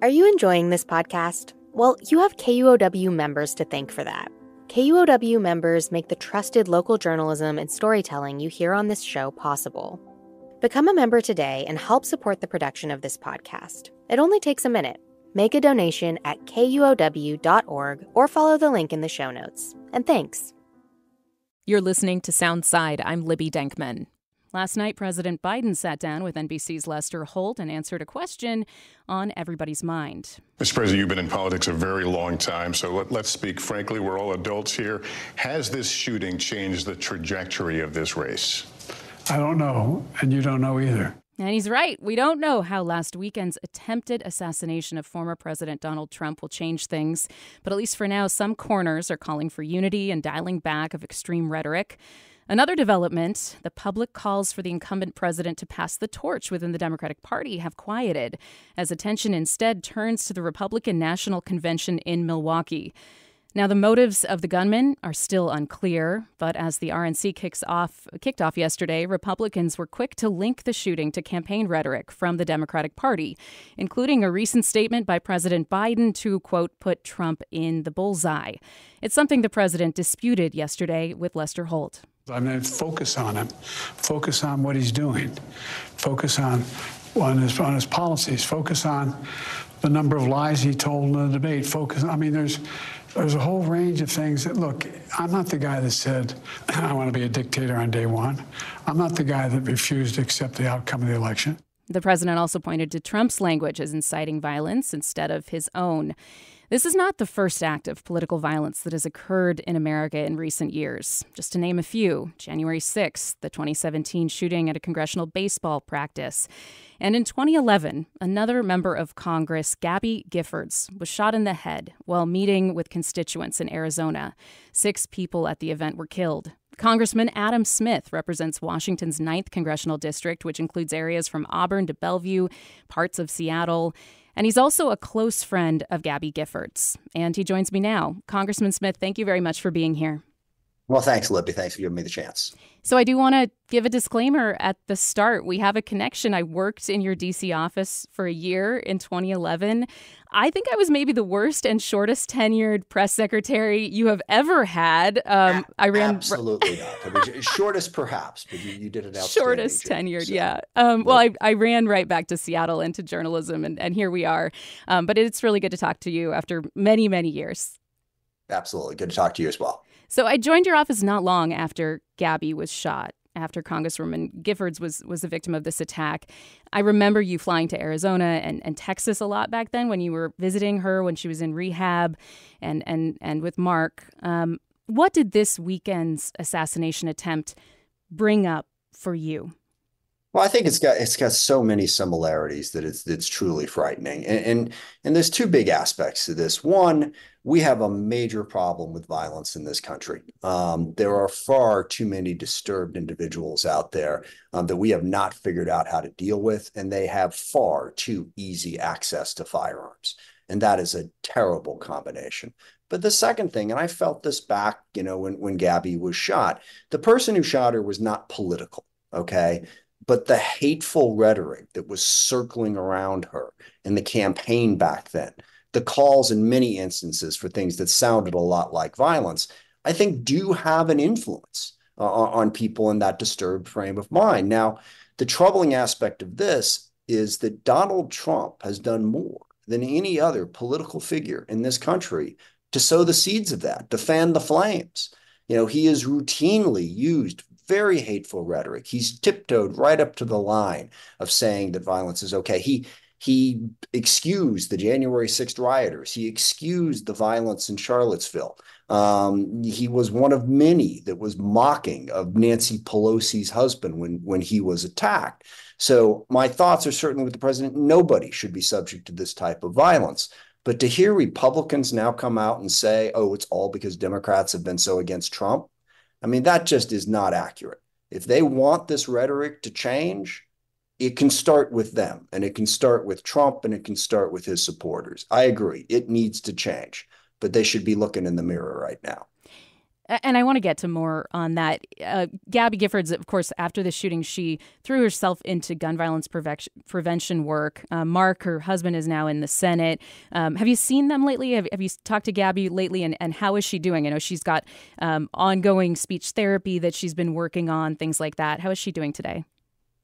Are you enjoying this podcast? Well, you have KUOW members to thank for that. KUOW members make the trusted local journalism and storytelling you hear on this show possible. Become a member today and help support the production of this podcast. It only takes a minute. Make a donation at KUOW.org or follow the link in the show notes. And thanks. You're listening to Soundside. I'm Libby Denkman. Last night, President Biden sat down with NBC's Lester Holt and answered a question on everybody's mind. Mr. President, you've been in politics a very long time, so let's speak frankly. We're all adults here. Has this shooting changed the trajectory of this race? I don't know, and you don't know either. And he's right. We don't know how last weekend's attempted assassination of former President Donald Trump will change things. But at least for now, some corners are calling for unity and dialing back of extreme rhetoric. Another development, the public calls for the incumbent president to pass the torch within the Democratic Party have quieted, as attention instead turns to the Republican National Convention in Milwaukee. Now, the motives of the gunman are still unclear, but as the RNC kicked off yesterday, Republicans were quick to link the shooting to campaign rhetoric from the Democratic Party, including a recent statement by President Biden to, quote, put Trump in the bullseye. It's something the president disputed yesterday with Lester Holt. I mean, focus on him. Focus on what he's doing. Focus on his policies. Focus on the number of lies he told in the debate. There's a whole range of things that, look, I'm not the guy that said, I want to be a dictator on day one. I'm not the guy that refused to accept the outcome of the election. The president also pointed to Trump's language as inciting violence instead of his own. This is not the first act of political violence that has occurred in America in recent years. Just to name a few, January 6th, the 2017 shooting at a congressional baseball practice. And in 2011, another member of Congress, Gabby Giffords, was shot in the head while meeting with constituents in Arizona. 6 people at the event were killed. Congressman Adam Smith represents Washington's 9th congressional district, which includes areas from Auburn to Bellevue, parts of Seattle. And he's also a close friend of Gabby Giffords. And he joins me now. Congressman Smith, thank you very much for being here. Well, thanks, Libby. Thanks for giving me the chance. So I do want to give a disclaimer at the start. We have a connection. I worked in your D.C. office for a year in 2011. I think I was maybe the worst and shortest tenured press secretary you have ever had. I ran absolutely not. I mean, shortest, perhaps, but you did an outstanding shortest job, tenured, so. yeah. Well, I ran right back to Seattle into journalism, and here we are. But it's really good to talk to you after many, many years. Absolutely. Good to talk to you as well. So I joined your office not long after Gabby was shot, after Congresswoman Giffords was a victim of this attack. I remember you flying to Arizona and Texas a lot back then when you were visiting her when she was in rehab and with Mark. What did this weekend's assassination attempt bring up for you? Well, I think it's got so many similarities that it's truly frightening. And there's 2 big aspects to this. One, we have a major problem with violence in this country. There are far too many disturbed individuals out there that we have not figured out how to deal with, and they have far too easy access to firearms. And that is a terrible combination. But the second thing, and I felt this back, when Gabby was shot, the person who shot her was not political, okay? But the hateful rhetoric that was circling around her in the campaign back then, the calls in many instances for things that sounded a lot like violence, I think do have an influence on people in that disturbed frame of mind. Now, the troubling aspect of this is that Donald Trump has done more than any other political figure in this country to sow the seeds of that, to fan the flames. He has routinely used very hateful rhetoric. He's tiptoed right up to the line of saying that violence is okay. He excused the January 6th rioters. He excused the violence in Charlottesville. He was one of many that was mocking of Nancy Pelosi's husband when he was attacked. So my thoughts are certainly with the president. Nobody should be subject to this type of violence. But to hear Republicans now come out and say, oh, it's all because Democrats have been so against Trump, I mean, that just is not accurate. If they want this rhetoric to change, it can start with them, and it can start with Trump, and it can start with his supporters. I agree. It needs to change, but they should be looking in the mirror right now. And I want to get to more on that. Gabby Giffords, of course, after the shooting, she threw herself into gun violence prevention work. Mark, her husband, is now in the Senate. Have you seen them lately? Have you talked to Gabby lately? And how is she doing? I know she's got ongoing speech therapy that she's been working on, things like that. How is she doing today?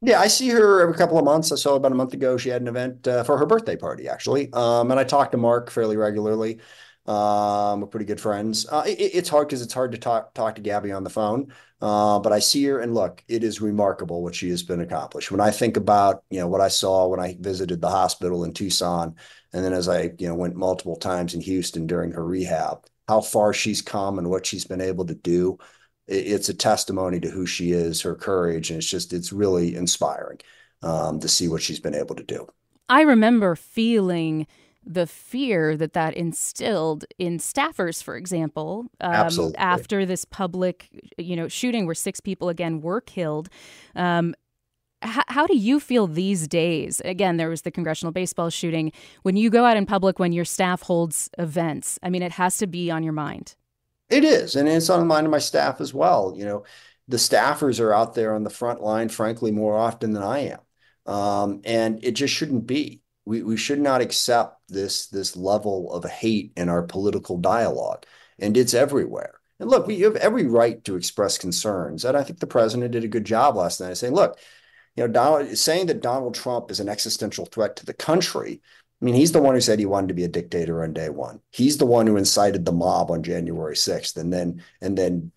Yeah, I see her every couple of months. I saw her about a month ago. She had an event for her birthday party, actually. And I talk to Mark fairly regularly. We're pretty good friends. It's hard because it's hard to talk to Gabby on the phone. But I see her, and look, it is remarkable what she has been accomplished. When I think about, what I saw when I visited the hospital in Tucson, and then as I, went multiple times in Houston during her rehab, how far she's come and what she's been able to do. It's a testimony to who she is, her courage, and it's really inspiring to see what she's been able to do. I remember feeling the fear that instilled in staffers, for example, Absolutely. After this public, shooting where 6 people again were killed. How do you feel these days? Again, there was the congressional baseball shooting. When you go out in public, when your staff holds events, I mean, it has to be on your mind. It is, and it's on the mind of my staff as well. The staffers are out there on the front line, frankly, more often than I am. And it just shouldn't be. We should not accept this level of hate in our political dialogue, and it's everywhere. And look, we have every right to express concerns, and I think the president did a good job last night saying, look, saying that Donald Trump is an existential threat to the country. I mean, he's the one who said he wanted to be a dictator on day one. He's the one who incited the mob on January 6th and then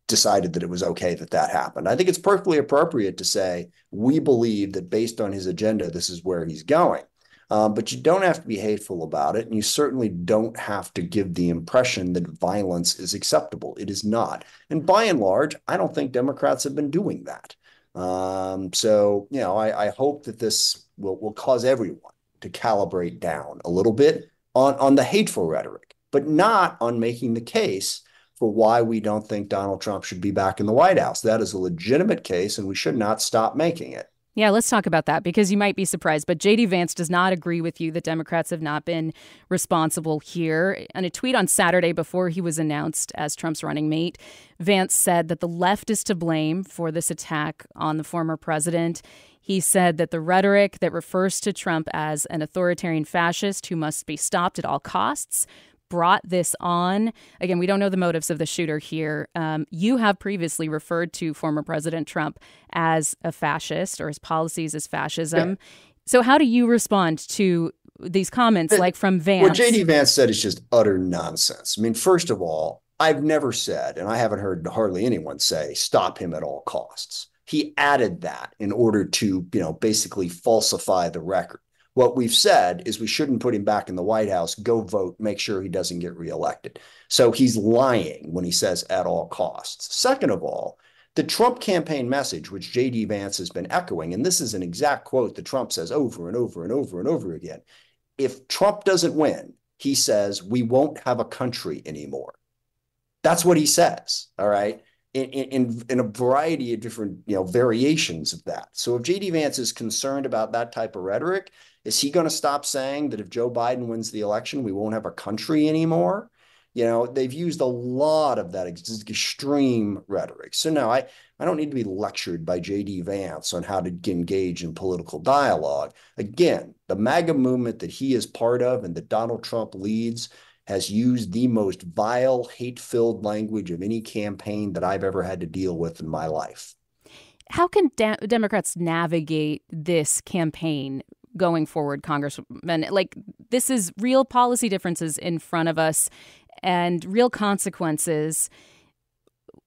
decided that it was okay that happened. I think it's perfectly appropriate to say we believe that based on his agenda, this is where he's going. But you don't have to be hateful about it, and you certainly don't have to give the impression that violence is acceptable. It is not. And by and large, I don't think Democrats have been doing that. I hope that this will cause everyone to calibrate down a little bit on the hateful rhetoric, but not on making the case for why we don't think Donald Trump should be back in the White House. That is a legitimate case, and we should not stop making it. Yeah, let's talk about that, because you might be surprised, but J.D. Vance does not agree with you that Democrats have not been responsible here. In a tweet on Saturday before he was announced as Trump's running mate, Vance said that the left is to blame for this attack on the former president. He said that the rhetoric that refers to Trump as an authoritarian fascist who must be stopped at all costs brought this on. Again, we don't know the motives of the shooter here. You have previously referred to former President Trump as a fascist, or his policies as fascism. Yeah. So how do you respond to these comments like from Vance? What J.D. Vance said is just utter nonsense. I mean, first of all, I've never said, and I haven't heard hardly anyone say, stop him at all costs. He added that in order to, basically falsify the record. What we've said is we shouldn't put him back in the White House. Go vote, make sure he doesn't get reelected. So he's lying when he says at all costs. Second of all, the Trump campaign message, which J.D. Vance has been echoing, and this is an exact quote that Trump says over and over and over and over again. If Trump doesn't win, he says, we won't have a country anymore. That's what he says, all right? In a variety of different variations of that. So if J.D. Vance is concerned about that type of rhetoric, is he going to stop saying that if Joe Biden wins the election, we won't have a country anymore? They've used a lot of that extreme rhetoric. So no, I don't need to be lectured by J.D. Vance on how to engage in political dialogue. Again, the MAGA movement that he is part of and that Donald Trump leads has used the most vile, hate-filled language of any campaign that I've ever had to deal with in my life. How can Democrats navigate this campaign going forward, Congressman? Like, this is real policy differences in front of us and real consequences.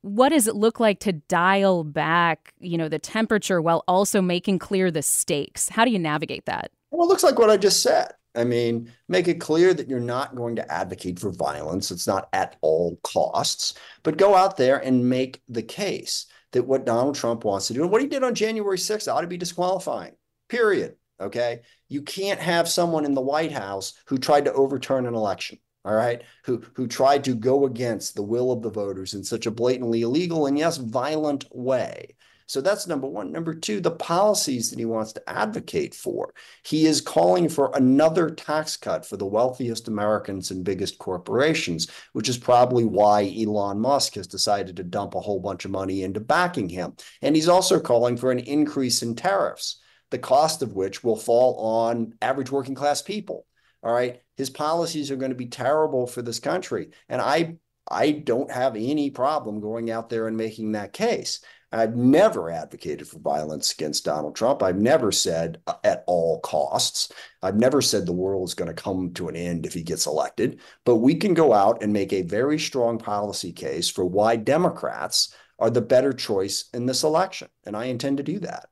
What does it look like to dial back, the temperature while also making clear the stakes? How do you navigate that? Well, it looks like what I just said. I mean, make it clear that you're not going to advocate for violence. It's not at all costs, but go out there and make the case that what Donald Trump wants to do and what he did on January 6th ought to be disqualifying, period. Okay. You can't have someone in the White House who tried to overturn an election. All right. Who tried to go against the will of the voters in such a blatantly illegal and yes, violent way. So that's number one. Number two, the policies that he wants to advocate for. He is calling for another tax cut for the wealthiest Americans and biggest corporations, which is probably why Elon Musk has decided to dump a whole bunch of money into backing him. And he's also calling for an increase in tariffs, the cost of which will fall on average working class people. All right. His policies are going to be terrible for this country. And I don't have any problem going out there and making that case. I've never advocated for violence against Donald Trump. I've never said at all costs. I've never said the world is going to come to an end if he gets elected. But we can go out and make a very strong policy case for why Democrats are the better choice in this election. And I intend to do that.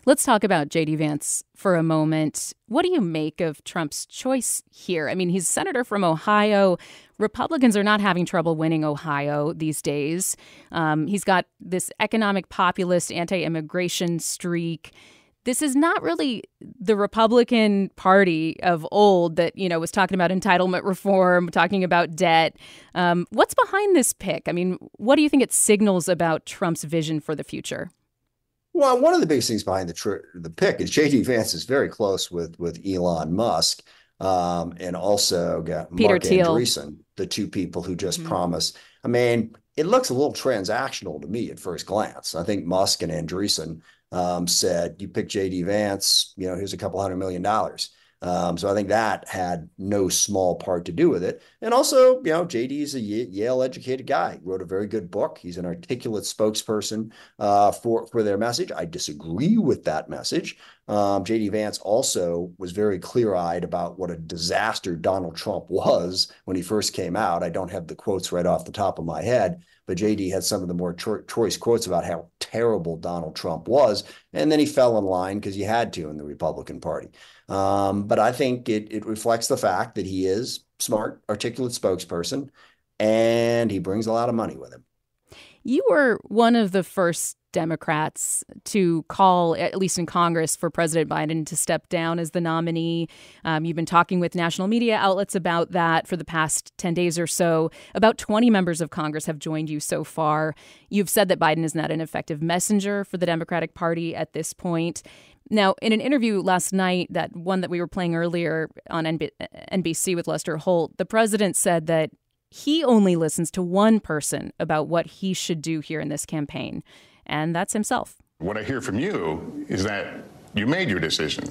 Let's talk about J.D. Vance for a moment. What do you make of Trump's choice here? I mean, he's a senator from Ohio. Republicans are not having trouble winning Ohio these days. He's got this economic populist anti-immigration streak. This is not really the Republican Party of old that, was talking about entitlement reform, talking about debt. What's behind this pick? I mean, what do you think it signals about Trump's vision for the future? Well, one of the biggest things behind the pick is J.D. Vance is very close with Elon Musk, and also got Mark Andreessen, the two people who just promised. I mean, it looks a little transactional to me at first glance. I think Musk and Andreessen said, you pick J.D. Vance, here's a couple $100 million. So I think that had no small part to do with it. And also, JD is a Yale-educated guy. He wrote a very good book. He's an articulate spokesperson for their message. I disagree with that message. JD Vance also was very clear-eyed about what a disaster Donald Trump was when he first came out. I don't have the quotes right off the top of my head, but JD had some of the more choice quotes about how terrible Donald Trump was. And then he fell in line because he had to in the Republican Party. But I think it reflects the fact that he is smart, articulate spokesperson, and he brings a lot of money with him. You were one of the first Democrats to call, at least in Congress, for President Biden to step down as the nominee. You've been talking with national media outlets about that for the past 10 days or so. About 20 members of Congress have joined you so far. You've said that Biden is not an effective messenger for the Democratic Party at this point. Now, in an interview last night, that one that we were playing earlier on NBC with Lester Holt, the president said that he only listens to one person about what he should do here in this campaign, and that's himself. What I hear from you is that you made your decision.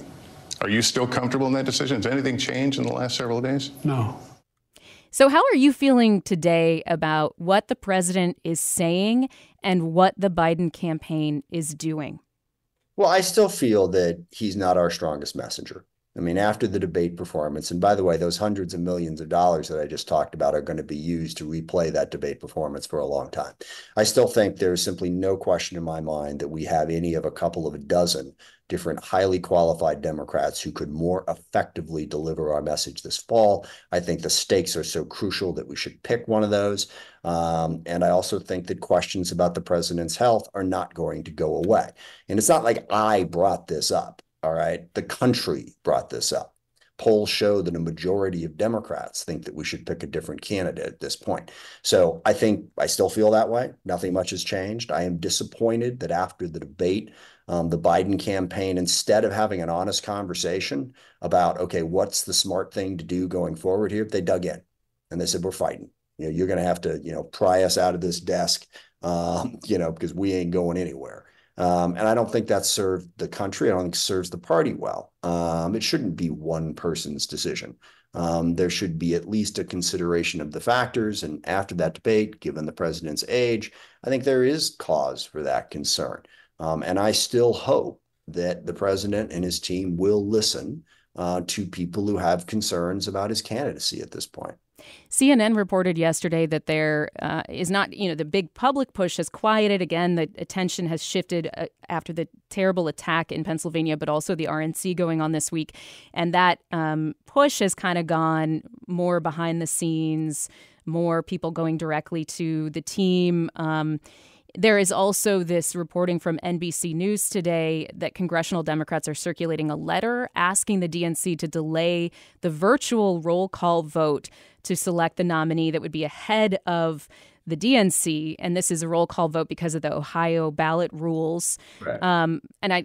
Are you still comfortable in that decision? Has anything changed in the last several days? No. So how are you feeling today about what the president is saying and what the Biden campaign is doing? Well, I still feel that he's not our strongest messenger. I mean, after the debate performance, and by the way, those hundreds of millions of dollars that I just talked about are going to be used to replay that debate performance for a long time. I still think there's simply no question in my mind that we have any of a couple of a dozen different highly qualified Democrats who could more effectively deliver our message this fall. I think the stakes are so crucial that we should pick one of those. And I also think that questions about the president's health are not going to go away. And it's not like I brought this up. All right. The country brought this up. Polls show that a majority of Democrats think that we should pick a different candidate at this point. So I think I still feel that way. Nothing much has changed. I am disappointed that after the debate, the Biden campaign, instead of having an honest conversation about, okay, what's the smart thing to do going forward here, they dug in and they said, we're fighting. You're going to have to, pry us out of this desk, because we ain't going anywhere. And I don't think that served the country. I don't think it serves the party well. It shouldn't be one person's decision. There should be at least a consideration of the factors. And after that debate, given the president's age, I think there is cause for that concern. And I still hope that the president and his team will listen to people who have concerns about his candidacy at this point. CNN reported yesterday that there is not, the big public push has quieted. Again, the attention has shifted after the terrible attack in Pennsylvania, but also the RNC going on this week. And that push has kind of gone more behind the scenes, more people going directly to the team. There is also this reporting from NBC News today that congressional Democrats are circulating a letter asking the DNC to delay the virtual roll call vote to select the nominee that would be ahead of the DNC, and this is a roll call vote because of the Ohio ballot rules. Right. And I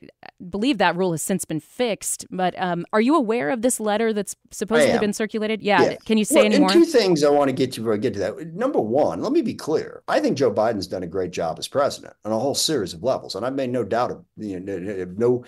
believe that rule has since been fixed. But are you aware of this letter that's supposedly been circulated? Yeah. Can you say any more? Two things I want to get to before I get to that. Number one, let me be clear. I think Joe Biden's done a great job as president on a whole series of levels, and I've made no doubt of no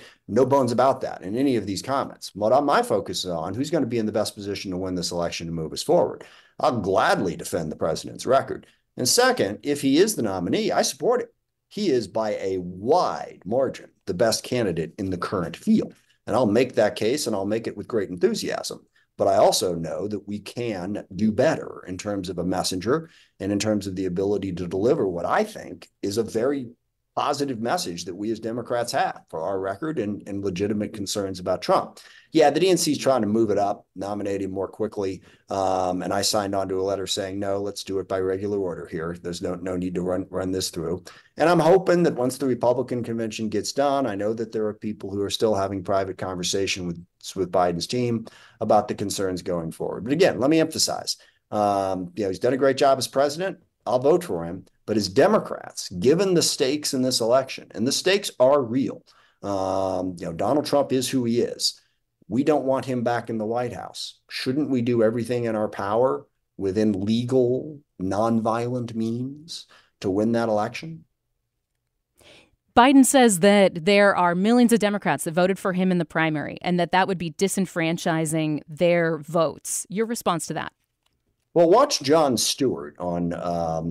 bones about that in any of these comments. What my focus is on who's going to be in the best position to win this election and move us forward. I'll gladly defend the president's record. And second, if he is the nominee, I support it. He is by a wide margin the best candidate in the current field. And I'll make that case, and I'll make it with great enthusiasm. But I also know that we can do better in terms of a messenger and in terms of the ability to deliver what I think is a very positive message that we as Democrats have for our record and legitimate concerns about Trump. Yeah, the DNC is trying to move it up, nominate him more quickly. And I signed on to a letter saying, no, let's do it by regular order here. There's no need to run this through. And I'm hoping that once the Republican convention gets done, I know that there are people who are still having private conversation with Biden's team about the concerns going forward. But again, let me emphasize, he's done a great job as president. I'll vote for him. But as Democrats, given the stakes in this election, and the stakes are real, Donald Trump is who he is. We don't want him back in the White House. Shouldn't we do everything in our power within legal, nonviolent means to win that election? Biden says that there are millions of Democrats that voted for him in the primary and that would be disenfranchising their votes. Your response to that? Well, watch Jon Stewart on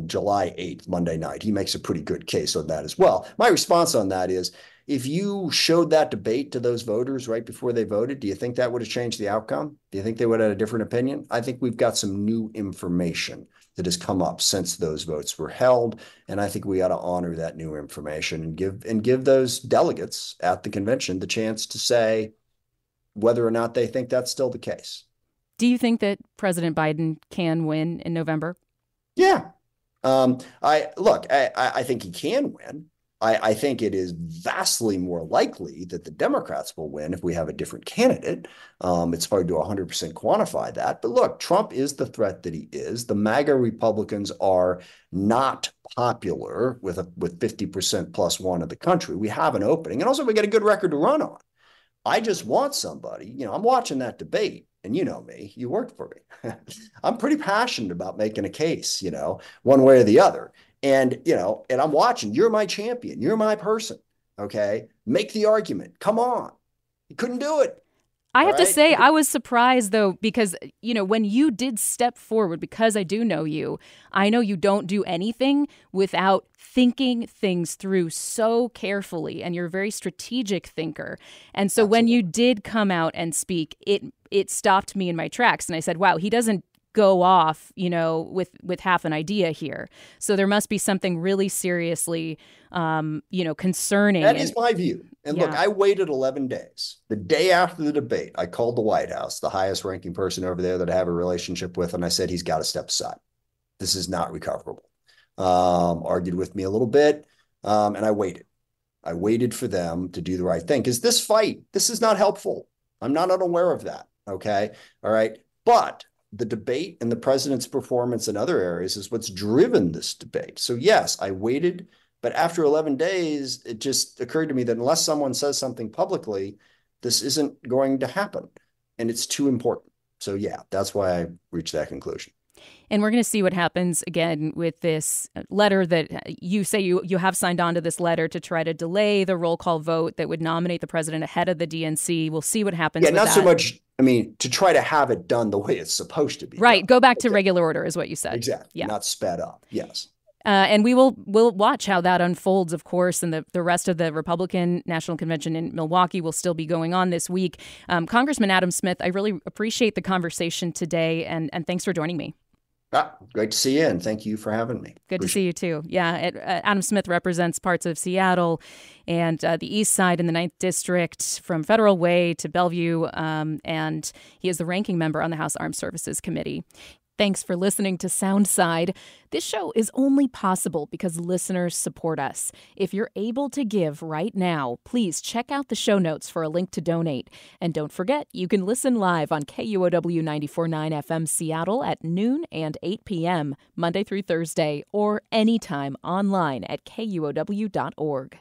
July 8th, Monday night. He makes a pretty good case on that as well. My response on that is, if you showed that debate to those voters right before they voted, do you think that would have changed the outcome? Do you think they would have had a different opinion? I think we've got some new information that has come up since those votes were held, and I think we ought to honor that new information and give those delegates at the convention the chance to say whether or not they think that's still the case. Do you think that President Biden can win in November? Yeah. I think he can win. I think it is vastly more likely that the Democrats will win if we have a different candidate. It's hard to 100% quantify that. But look, Trump is the threat that he is. The MAGA Republicans are not popular with 50% plus one of the country. We have an opening. And also we got a good record to run on. I just want somebody, I'm watching that debate. And you know me, you worked for me. I'm pretty passionate about making a case, one way or the other. And, and I'm watching, you're my champion. You're my person. Okay. Make the argument. Come on. You couldn't do it. I have to say, I was surprised, though, because, when you did step forward, because I do know you, I know you don't do anything without thinking things through so carefully. And you're a very strategic thinker. And so when you did come out and speak, it stopped me in my tracks. And I said, wow, he doesn't go off, with half an idea here. So there must be something really seriously, concerning. That is my view. And look, I waited 11 days. The day after the debate, I called the White House, the highest ranking person over there that I have a relationship with, and I said, he's got to step aside. This is not recoverable. Argued with me a little bit, and I waited. I waited for them to do the right thing, because this is not helpful. I'm not unaware of that, okay? All right? But the debate and the president's performance in other areas is what's driven this debate. So yes, I waited, but after 11 days, it just occurred to me that unless someone says something publicly, this isn't going to happen. And it's too important. So yeah, that's why I reached that conclusion. And we're going to see what happens again with this letter that you say you have signed on to this letter to try to delay the roll call vote that would nominate the president ahead of the DNC. We'll see what happens. Yeah, not so much. To try to have it done the way it's supposed to be. Right. Done. Go back to regular order is what you said. Exactly. Yeah. Not sped up. Yes. And we'll watch how that unfolds, of course, and the rest of the Republican National Convention in Milwaukee will still be going on this week. Congressman Adam Smith, I really appreciate the conversation today, and thanks for joining me. Great to see you, and thank you for having me. Good to see you, too. Yeah, Adam Smith represents parts of Seattle and the East Side in the 9th District from Federal Way to Bellevue, and he is the ranking member on the House Armed Services Committee. Thanks for listening to Soundside. This show is only possible because listeners support us. If you're able to give right now, please check out the show notes for a link to donate. And don't forget, you can listen live on KUOW 94.9 FM Seattle at noon and 8 p.m., Monday through Thursday, or anytime online at KUOW.org.